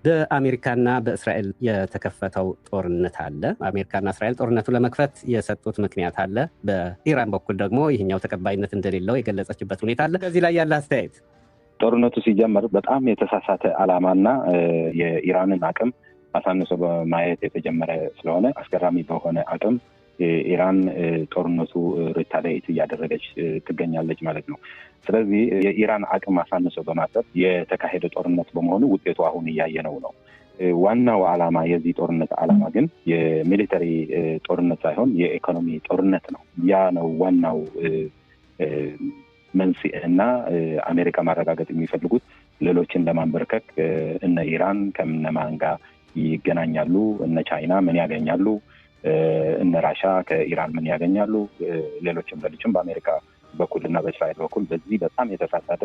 በአሜሪካና በእስራኤል የተከፈተው ጦርነት አለ። አሜሪካና እስራኤል ጦርነቱ ለመክፈት የሰጡት ምክንያት አለ። በኢራን በኩል ደግሞ ይህኛው ተቀባይነት እንደሌለው የገለጸችበት ሁኔታ አለ። ከዚህ ላይ ያለ አስተያየት? ጦርነቱ ሲጀመር በጣም የተሳሳተ ዓላማና የኢራንን አቅም አሳንሶ በማየት የተጀመረ ስለሆነ አስገራሚ በሆነ አቅም ኢራን ጦርነቱ ሪታሊየት እያደረገች ትገኛለች ማለት ነው። ስለዚህ የኢራን አቅም አሳንሶ በማሰብ የተካሄደ ጦርነት በመሆኑ ውጤቱ አሁን እያየነው ነው። ዋናው ዓላማ የዚህ ጦርነት ዓላማ ግን የሚሊተሪ ጦርነት ሳይሆን የኢኮኖሚ ጦርነት ነው። ያ ነው ዋናው መንስኤ እና አሜሪካ ማረጋገጥ የሚፈልጉት ሌሎችን ለማንበርከክ እነ ኢራን ከነማን ጋር ይገናኛሉ፣ እነ ቻይና ምን ያገኛሉ፣ እነ ራሻ ከኢራን ምን ያገኛሉ፣ ሌሎችም በአሜሪካ በኩል እና በእስራኤል በኩል በዚህ በጣም የተሳሳተ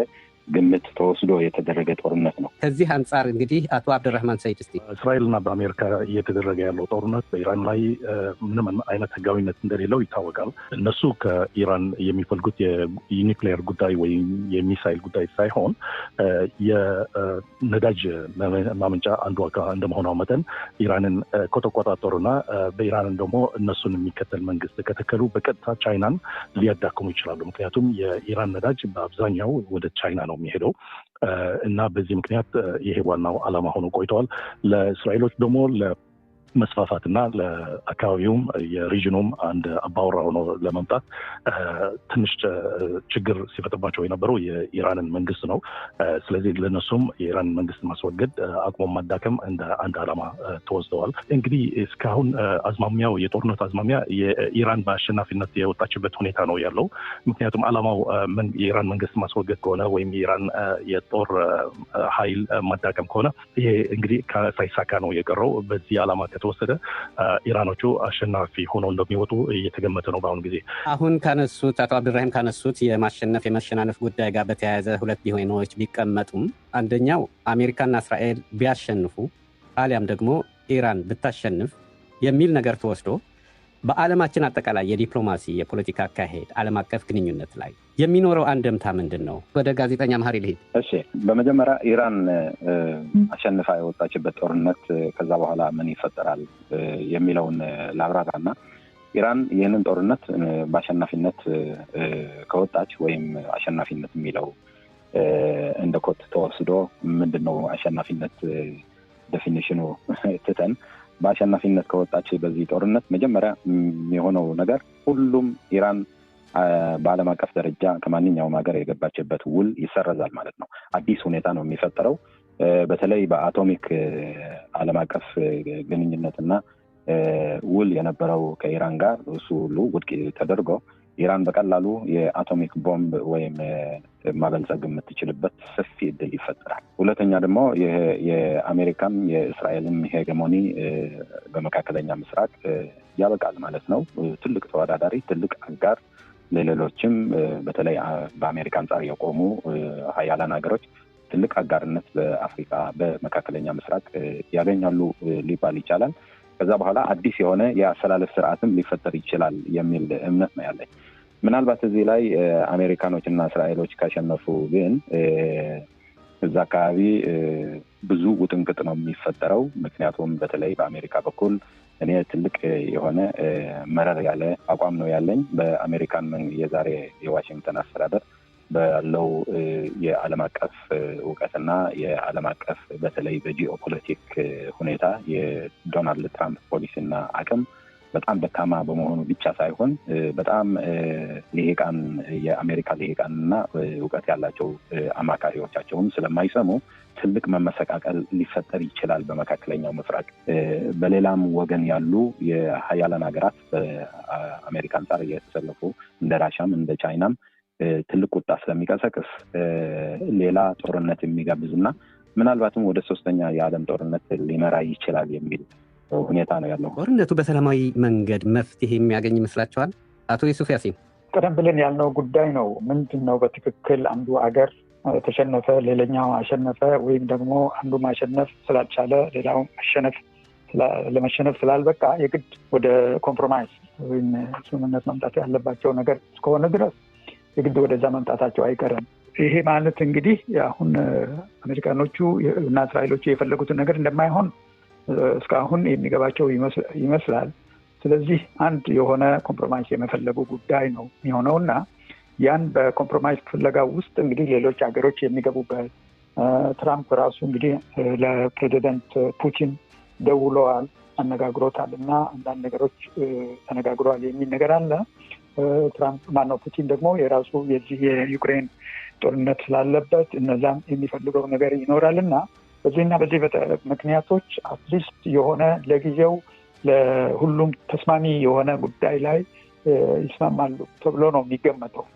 ግምት ተወስዶ የተደረገ ጦርነት ነው። ከዚህ አንጻር እንግዲህ አቶ አብደራህማን ሰይድ እስቲ እስራኤልና በአሜሪካ እየተደረገ ያለው ጦርነት በኢራን ላይ ምንም አይነት ህጋዊነት እንደሌለው ይታወቃል። እነሱ ከኢራን የሚፈልጉት የኒውክሌር ጉዳይ ወይም የሚሳይል ጉዳይ ሳይሆን የነዳጅ ማመንጫ አንዱ እንደመሆኗ መጠን ኢራንን ከተቆጣጠሩና በኢራንን ደግሞ እነሱን የሚከተል መንግስት ከተከሉ በቀጥታ ቻይናን ሊያዳክሙ ይችላሉ። ምክንያቱም የኢራን ነዳጅ በአብዛኛው ወደ ቻይና ነው የሚሄደው እና በዚህ ምክንያት ይሄ ዋናው ዓላማ ሆኖ ቆይተዋል። ለእስራኤሎች ደግሞ መስፋፋትና ለአካባቢውም የሪጅኑም አንድ አባወራ ሆኖ ለመምጣት ትንሽ ችግር ሲፈጥባቸው የነበረው የኢራንን መንግስት ነው። ስለዚህ ለነሱም የኢራን መንግስት ማስወገድ አቅሞም ማዳከም እንደ አንድ ዓላማ ተወስደዋል። እንግዲህ እስካሁን አዝማሚያው የጦርነት አዝማሚያ የኢራን በአሸናፊነት የወጣችበት ሁኔታ ነው ያለው። ምክንያቱም ዓላማው የኢራን መንግስት ማስወገድ ከሆነ ወይም የኢራን የጦር ኃይል ማዳከም ከሆነ ይሄ እንግዲህ ሳይሳካ ነው የቀረው። በዚህ ዓላማ ከተወሰደ ኢራኖቹ አሸናፊ ሆነው እንደሚወጡ እየተገመተ ነው በአሁኑ ጊዜ። አሁን ካነሱት አቶ አብዱራሂም ካነሱት የማሸነፍ የመሸናነፍ ጉዳይ ጋር በተያያዘ ሁለት ሊሆኖች ቢቀመጡም አንደኛው አሜሪካና እስራኤል ቢያሸንፉ አሊያም ደግሞ ኢራን ብታሸንፍ የሚል ነገር ተወስዶ በዓለማችን አጠቃላይ የዲፕሎማሲ የፖለቲካ አካሄድ ዓለም አቀፍ ግንኙነት ላይ የሚኖረው አንድምታ ምንድን ነው? ወደ ጋዜጠኛ መሀሪ ልሂድ። እሺ፣ በመጀመሪያ ኢራን አሸንፋ የወጣችበት ጦርነት ከዛ በኋላ ምን ይፈጠራል የሚለውን ላብራራና ኢራን ይህንን ጦርነት በአሸናፊነት ከወጣች ወይም አሸናፊነት የሚለው እንደ ኮት ተወስዶ ምንድነው አሸናፊነት ዴፊኒሽኑ ትተን በአሸናፊነት ከወጣች በዚህ ጦርነት መጀመሪያ የሆነው ነገር ሁሉም ኢራን በዓለም አቀፍ ደረጃ ከማንኛውም ሀገር የገባችበት ውል ይሰረዛል ማለት ነው። አዲስ ሁኔታ ነው የሚፈጠረው። በተለይ በአቶሚክ ዓለም አቀፍ ግንኙነትና ውል የነበረው ከኢራን ጋር እሱ ሁሉ ውድቅ ተደርጎ ኢራን በቀላሉ የአቶሚክ ቦምብ ወይም ማበልጸግ የምትችልበት ሰፊ እድል ይፈጠራል። ሁለተኛ ደግሞ የአሜሪካም የእስራኤልም ሄጌሞኒ በመካከለኛ ምስራቅ ያበቃል ማለት ነው። ትልቅ ተወዳዳሪ፣ ትልቅ አጋር ለሌሎችም በተለይ በአሜሪካ አንጻር የቆሙ ሀያላን ሀገሮች ትልቅ አጋርነት በአፍሪካ በመካከለኛ ምስራቅ ያገኛሉ ሊባል ይቻላል። ከዛ በኋላ አዲስ የሆነ የአሰላለፍ ስርዓትም ሊፈጠር ይችላል የሚል እምነት ነው ያለኝ። ምናልባት እዚህ ላይ አሜሪካኖች እና እስራኤሎች ካሸነፉ ግን እዛ አካባቢ ብዙ ውጥንቅጥ ነው የሚፈጠረው። ምክንያቱም በተለይ በአሜሪካ በኩል እኔ ትልቅ የሆነ መረር ያለ አቋም ነው ያለኝ። በአሜሪካን የዛሬ የዋሽንግተን አስተዳደር ባለው የዓለም አቀፍ እውቀትና የዓለም አቀፍ በተለይ በጂኦፖለቲክ ሁኔታ የዶናልድ ትራምፕ ፖሊሲና አቅም በጣም ደካማ በመሆኑ ብቻ ሳይሆን በጣም ልሂቃን የአሜሪካ ልሂቃንና እውቀት ያላቸው አማካሪዎቻቸውን ስለማይሰሙ ትልቅ መመሰቃቀል ሊፈጠር ይችላል በመካከለኛው ምስራቅ። በሌላም ወገን ያሉ የሀያላን ሀገራት በአሜሪካ አንጻር እየተሰለፉ እንደ ራሻም እንደ ቻይናም ትልቅ ቁጣ ስለሚቀሰቅስ ሌላ ጦርነት የሚጋብዝና ምናልባትም ወደ ሶስተኛ የዓለም ጦርነት ሊመራ ይችላል የሚል ሁኔታ ነው ያለው። ጦርነቱ በሰላማዊ መንገድ መፍትሄ የሚያገኝ ይመስላችኋል? አቶ ዩሱፍ ያሲን፣ ቀደም ብለን ያልነው ጉዳይ ነው። ምንድን ነው በትክክል አንዱ አገር ተሸነፈ፣ ሌላኛው አሸነፈ፣ ወይም ደግሞ አንዱ ማሸነፍ ስላልቻለ ሌላው ለመሸነፍ ስላልበቃ የግድ ወደ ኮምፕሮማይዝ ወይም ስምምነት መምጣት ያለባቸው ነገር እስከሆነ ድረስ የግድ ወደዛ መምጣታቸው አይቀርም። ይሄ ማለት እንግዲህ አሁን አሜሪካኖቹ እና እስራኤሎቹ የፈለጉትን ነገር እንደማይሆን እስካሁን የሚገባቸው ይመስላል። ስለዚህ አንድ የሆነ ኮምፕሮማይስ የመፈለጉ ጉዳይ ነው የሚሆነውና ያን በኮምፕሮማይስ ፍለጋ ውስጥ እንግዲህ ሌሎች ሀገሮች የሚገቡበት ትራምፕ ራሱ እንግዲህ ለፕሬዚደንት ፑቲን ደውለዋል፣ አነጋግሮታል እና አንዳንድ ነገሮች ተነጋግረዋል የሚል ነገር አለ። ትራምፕ ማነው ፑቲን ደግሞ የራሱ የዚህ የዩክሬን ጦርነት ስላለበት እነዛም የሚፈልገው ነገር ይኖራል እና በዚህና በዚህ ምክንያቶች አትሊስት የሆነ ለጊዜው ለሁሉም ተስማሚ የሆነ ጉዳይ ላይ ይስማማሉ ተብሎ ነው የሚገመተው።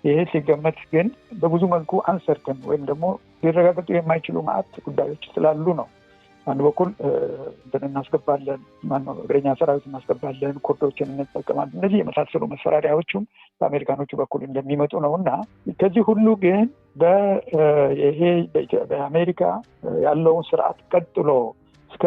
ይሄ ሲገመት ግን በብዙ መልኩ አንሰርተን ወይም ደግሞ ሊረጋገጡ የማይችሉ ማዕት ጉዳዮች ስላሉ ነው። አንድ በኩል እናስገባለን፣ እግረኛ ሰራዊት እናስገባለን፣ ኩርዶችን እንጠቀማለን፣ እነዚህ የመሳሰሉ መስፈራሪያዎቹም በአሜሪካኖቹ በኩል እንደሚመጡ ነው እና ከዚህ ሁሉ ግን ይሄ በአሜሪካ ያለውን ስርዓት ቀጥሎ እስከ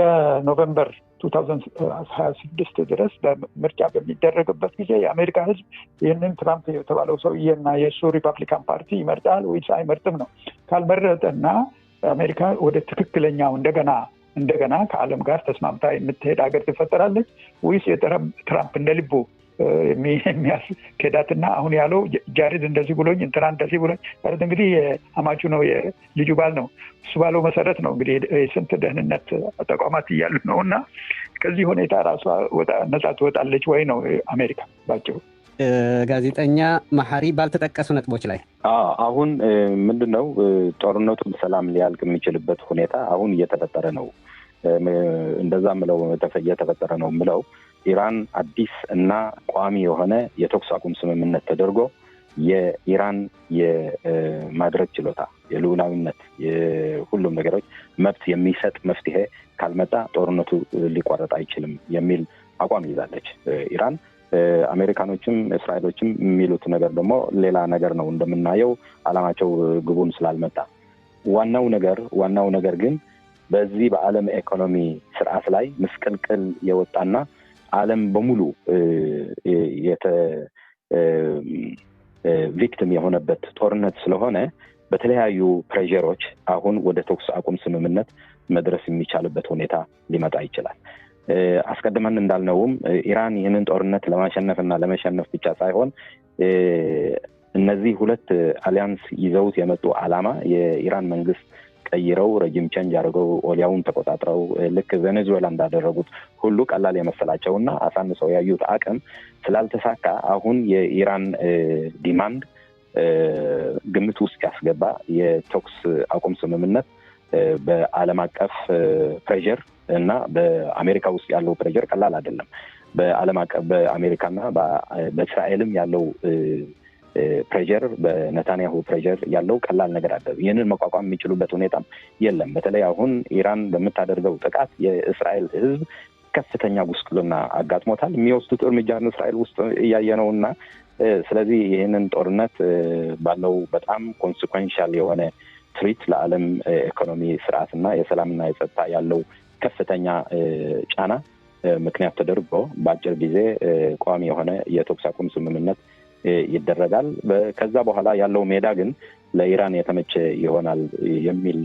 ኖቨምበር 2026 ድረስ በምርጫ በሚደረግበት ጊዜ የአሜሪካ ሕዝብ ይህንን ትራምፕ የተባለው ሰውዬና የእሱ ሪፐብሊካን ፓርቲ ይመርጣል ወይስ አይመርጥም ነው። ካልመረጠና አሜሪካ ወደ ትክክለኛው እንደገና ከዓለም ጋር ተስማምታ የምትሄድ ሀገር ትፈጠራለች ወይስ ትራምፕ እንደ ልቡ የሚያስኬዳትና አሁን ያለው ጃሬድ እንደዚህ ብሎኝ እንትና እንደዚህ ብሎኝ ማለት እንግዲህ አማቹ ነው የልጁ ባል ነው። እሱ ባለው መሰረት ነው እንግዲህ የስንት ደህንነት ተቋማት እያሉ ነው እና ከዚህ ሁኔታ ራሷ ነጻ ትወጣለች ወይ ነው አሜሪካ ባጭሩ። ጋዜጠኛ መሐሪ ባልተጠቀሱ ነጥቦች ላይ አሁን ምንድነው ጦርነቱ በሰላም ሊያልቅ የሚችልበት ሁኔታ አሁን እየተፈጠረ ነው። እንደዛ ምለው እየተፈጠረ ነው ምለው ኢራን አዲስ እና ቋሚ የሆነ የተኩስ አቁም ስምምነት ተደርጎ የኢራን የማድረግ ችሎታ የልዑላዊነት የሁሉም ነገሮች መብት የሚሰጥ መፍትሄ ካልመጣ ጦርነቱ ሊቋረጥ አይችልም የሚል አቋም ይዛለች ኢራን። አሜሪካኖችም እስራኤሎችም የሚሉት ነገር ደግሞ ሌላ ነገር ነው እንደምናየው አላማቸው ግቡን ስላልመጣ። ዋናው ነገር ግን በዚህ በዓለም ኢኮኖሚ ስርዓት ላይ ምስቅልቅል የወጣና ዓለም በሙሉ ቪክቲም የሆነበት ጦርነት ስለሆነ በተለያዩ ፕሬዠሮች አሁን ወደ ተኩስ አቁም ስምምነት መድረስ የሚቻልበት ሁኔታ ሊመጣ ይችላል። አስቀድመን እንዳልነውም ኢራን ይህንን ጦርነት ለማሸነፍና ለመሸነፍ ብቻ ሳይሆን እነዚህ ሁለት አሊያንስ ይዘውት የመጡ ዓላማ የኢራን መንግስት ቀይረው ረጅም ቼንጅ አድርገው ኦሊያውን ተቆጣጥረው ልክ ቬኔዙዌላ እንዳደረጉት ሁሉ ቀላል የመሰላቸውና አሳንሰው ያዩት አቅም ስላልተሳካ አሁን የኢራን ዲማንድ ግምት ውስጥ ያስገባ የተኩስ አቁም ስምምነት በዓለም አቀፍ ፕሬዠር እና በአሜሪካ ውስጥ ያለው ፕሬዠር ቀላል አይደለም። በዓለም አቀፍ በአሜሪካና በእስራኤልም ያለው ፕሬዠር በኔታንያሁ ፕሬዠር ያለው ቀላል ነገር አይደለም። ይህንን መቋቋም የሚችሉበት ሁኔታም የለም። በተለይ አሁን ኢራን በምታደርገው ጥቃት የእስራኤል ሕዝብ ከፍተኛ ጉስቁልና አጋጥሞታል። የሚወስዱት እርምጃ እስራኤል ውስጥ እያየነውና ስለዚህ ይህንን ጦርነት ባለው በጣም ኮንሲኩዌንሻል የሆነ ትሪት ለዓለም ኢኮኖሚ ስርዓትና የሰላምና የጸጥታ ያለው ከፍተኛ ጫና ምክንያት ተደርጎ በአጭር ጊዜ ቋሚ የሆነ የተኩስ አቁም ስምምነት ይደረጋል። ከዛ በኋላ ያለው ሜዳ ግን ለኢራን የተመቸ ይሆናል የሚል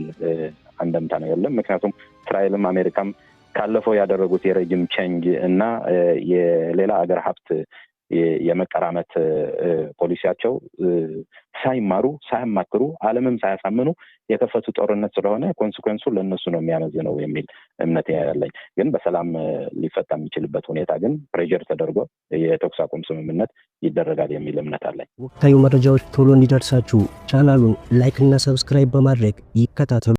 አንደምታ ነው ያለው። ምክንያቱም እስራኤልም አሜሪካም ካለፈው ያደረጉት የረጅም ቼንጅ እና የሌላ ሀገር ሀብት የመቀራመት ፖሊሲያቸው ሳይማሩ ሳያማክሩ ዓለምም ሳያሳምኑ የከፈቱ ጦርነት ስለሆነ ኮንሲኩዌንሱ ለእነሱ ነው የሚያመዝነው የሚል እምነት ያለኝ። ግን በሰላም ሊፈታ የሚችልበት ሁኔታ ግን ፕሬዠር ተደርጎ የተኩስ አቁም ስምምነት ይደረጋል የሚል እምነት አለኝ። ወቅታዊ መረጃዎች ቶሎ እንዲደርሳችሁ ቻናሉን ላይክ እና ሰብስክራይብ በማድረግ ይከታተሉ።